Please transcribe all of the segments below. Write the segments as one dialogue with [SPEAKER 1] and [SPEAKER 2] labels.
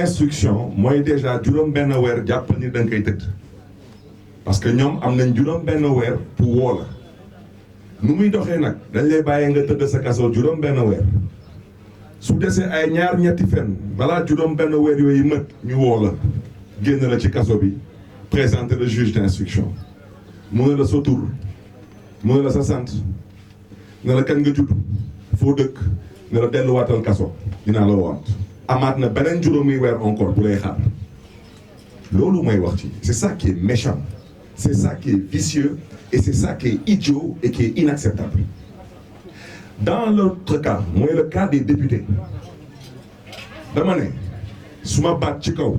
[SPEAKER 1] instruction mooy déjà juróom benn weer jàpp ni da nga koy tëdd parce que ñoom am nañ juróom benn weer pour woo la nu muy doxee nag dañ lay bàyyee nga tëdd sa kaso juróom benn weer su desee ay ñaar ñetti fen balaa juróom benn weer yooyu mët ñu woo la génn la ci kaso bi présenter le juge d'instruction mu ne la sa tur mu ne la sa sant ne la kañ nga judd foo dëkk ne la delluwaatal kaso dinaa la woowaat amaat na beneen juróomi weer encore bu lay xaar loolu mooy wax ci c'est ça qui est méchant c'est ça qui est vicieux et c'est ça qui est idiot et qui est inacceptable dans l'autre cas mooy le cas des députés dama ne su ma baat ci kaw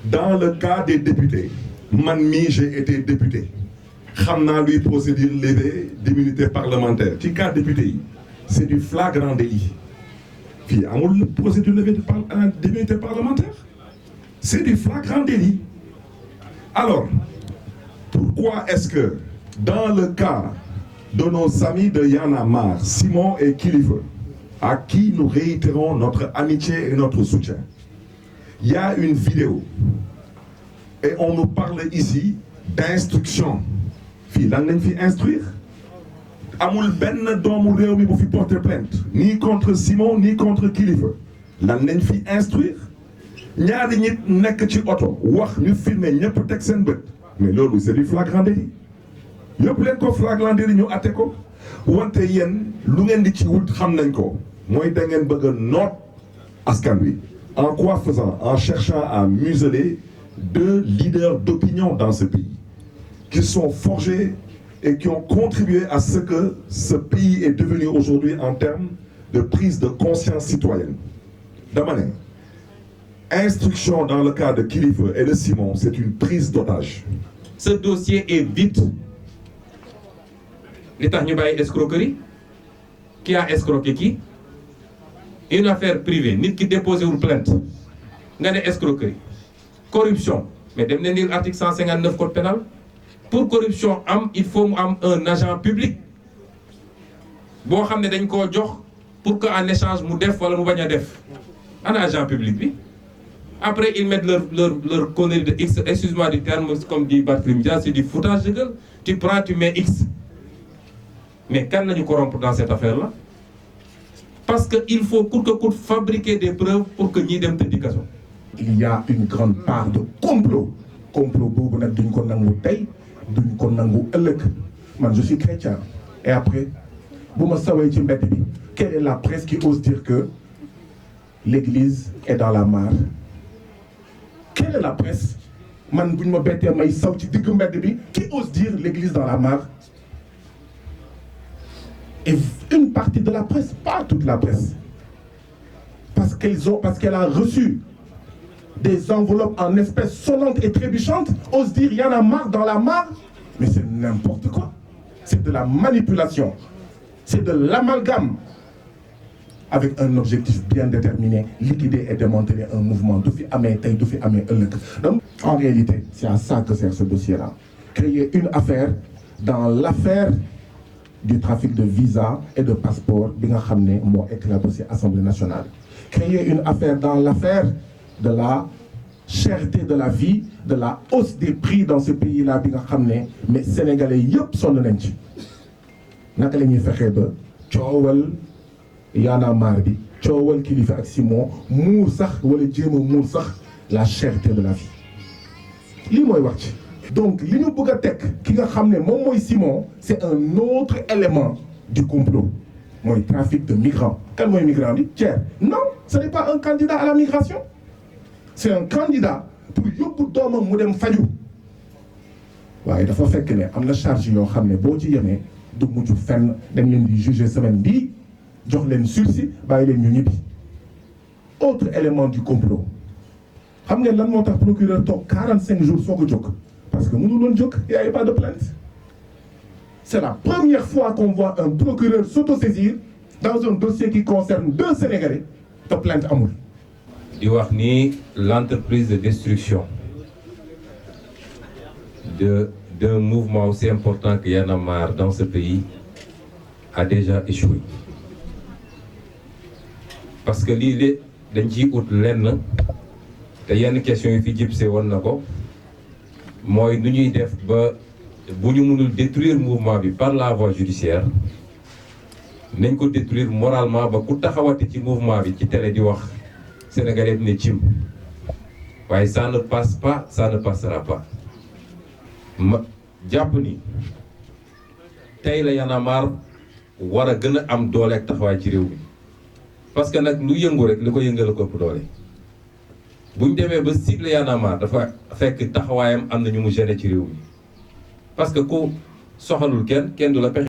[SPEAKER 1] dans le cas des députés man mii j'ai été député xam naa luy procédure levée d'immunité parlementaire ci cas député yi c'est du flagrant délit fii amul procédure levée d'immunité parlementaire c'est du flagrant délit alors pourquoi est-ce que dans le cas de nos amis de Y'en a marre Simon et Kilifeu à qui nous réitérons notre amitié et notre soutien il y a une vidéo et on nous parle ici d'instruction fii lan lañ fi instruire amul benn doomu réew mi bu fi porter plainte ni contre Simon ni contre Kilifeu lan lañ fi instruire ñaari nit nekk ci oto wax ñu filmer ñëpp teg seen bët mais loolu c'est du flagrant délit yëpp leen ko flagrant délit ñu atte ko wante yéen lu ngeen di ci wut xam nañ ko mooy da ngeen bëgg a noot askan wi en quoi faisant en cherchant à museler deux leaders d'opinion dans ce pays qui sont forgés et qui ont contribué à ce que ce pays est devenu aujourd'hui en termes de prise de conscience citoyenne. Dama ne, instruction dans le cas de Kilifeu et de Simon, c'est une prise d'otage.
[SPEAKER 2] Ce dossier est vide. Li tax ñu bàyyi escroquerie. Qui a escroqué qui? Une affaire privée, nit ki déposé wul plainte. Nga ne escroquerie. Corruption. Mais dem leen lire article 159 code pénal. Pour corruption am il faut mu am un agent public boo xam ne dañ koo jox pour que en échange mu def wala mu bañ a def un agent public bi après ils mettent leur connerie de X, excuse-moi du terme, comme dit Barthélémy Dias, c'est du foutage de gueule. Tu prends, tu mets X. Mais quand nous corrompre dans cette affaire-là? Parce qu'il faut coûte que coûte fabriquer des preuves pour que nous ayons des cas.
[SPEAKER 3] Il y a une grande part de complot. Complot boobu nag duñ ko nangu tey duñ ko nangu ëllëg man je suis chrétien et après bu ma sawee ci mbedd bi quelle est la presse qui ose dire que l'église est dans la mare? Quelle est la presse man buñ ma bettee may saw ci digg mbedd bi qui ose dire l'église dans la mare? Et une partie de la presse, pas toute la presse, parce qu'elle a reçu des enveloppes en espèces sonnantes et trébuchantes, ose dire il y en a marre dans la mare. Mais c'est n'importe quoi. C'est de la manipulation. C'est de l'amalgame avec un objectif bien déterminé, liquider et démanteler un mouvement. Donc, en réalité, c'est à ça que sert ce dossier-là. Créer une affaire dans l'affaire du trafic de visa et de passeport, bi nga xam ne moo éclaboussé Assemblée nationale. Créer une affaire dans l'affaire de la cherté de la vie, de la hausse des prix dans ce pays-là bi nga xam ne mais sénégalais yëpp sonn nañ ci. Naka la ñuy fexee ba coowal Y'en a marre bi coowal Kilifeu ak Simon muur sax wala jéem a muur sax la cherté de la vie. lii mooy wax ci. Donc li ñu bëgg a teg ki nga xam ne moom mooy Simon c'est un autre élément du complot mooy trafic de migrants. Kan mooy migrant bi? Thier. Non, ce n'est pas un candidat à la migration. C'est un candidat pour yóbbu doomam mu dem faju waaye dafa fekk ne am na charge yoo xam ne boo ci yemee du mujj fenn dañ leen di juger semaine bii jox leen sursis bàyyi leen ñu ñibbi. Autre élément du complot xam ngeen lan moo tax procureur toog 45 jours soo ko jóg parce que mënu loon jóg il n'y avait pas de plainte. C'est la première fois qu'on voit un procureur s'autosaisir dans un dossier qui concerne 2 Sénégalais te plainte amul.
[SPEAKER 2] di wax ni l'entreprise de destruction d'un mouvement aussi important que Y'en a marre dans ce pays a déjà échoué. Parce que lii de dañ ciy ut lenn te yenn question yi fi jibse woon na ko mooy nu ñuy def ba bu ñu mënul détruire mouvement bi par la voie judiciaire nañ ko détruire moralement ba ku taxawati ci mouvement bi ci télé di wax sénégalais ne cim waaye ça ne passe pas, ça ne passera pas. ma jàpp ni tey la Y'en a marre war a gën a am doole ak taxawaay ci réew mi parce que nag lu yëngu rek li ko yëngal ko ëpp doole bu ñu demee ba cible Y'en a marre dafa fekk taxawaayam am na ñu mu gêné ci réew mi parce que ku soxalul kenn du la pexe